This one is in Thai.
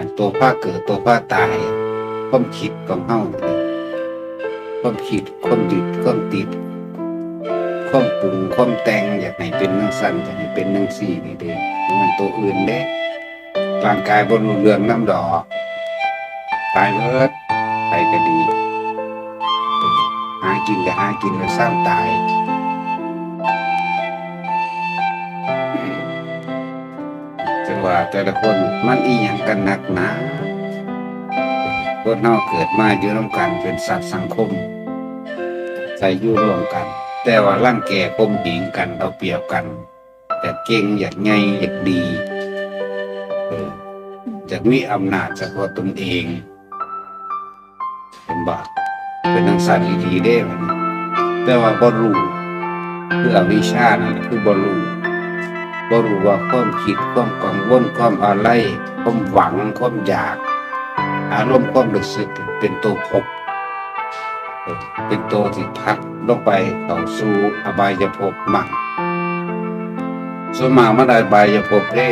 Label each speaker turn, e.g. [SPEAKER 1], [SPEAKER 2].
[SPEAKER 1] อันตัวผ้าเกิดตัวผ้าตายความคิดของเฮาความคิดความยึดความติดความปรุงความแต่งอยากให้เป็นจังซั่นอยากให้เป็นจังซี่นี่เด้มันตัวอื่นเด้ร่างกายบ่รู้เรื่องนำดอกตายเบิดไปก็ดีหากินก็หากินแล้วซ้ำตายจังว่าแต่ละคนมันอีหยังกันนักหนาคนเฮาเกิดมาอยู่ร่วมกันเป็นสัตว์สังคมใส่อยู่ร่วมกันแต่ว่ารังแกข่มเหงกันเอาเปรียบกันแต่เก่งอยากใหญ่อยากดีอยากมีอำนาจเฉพาะตนเองเป็นบาปเป็นจังซั่นอีหลีเด้บัดนี้แต่ว่าบ่รู้คืออวิชชานั่นแหละคือบ่รู้ว่าความคิดความกังวลความอะไรความหวังความอยากอารมณ์ความรู้สึกเป็นตัวภพเป็นตัวที่พัดลงไปเข้าสู่อบายภพมั่งส่วนมากมันได้อบายภพเด้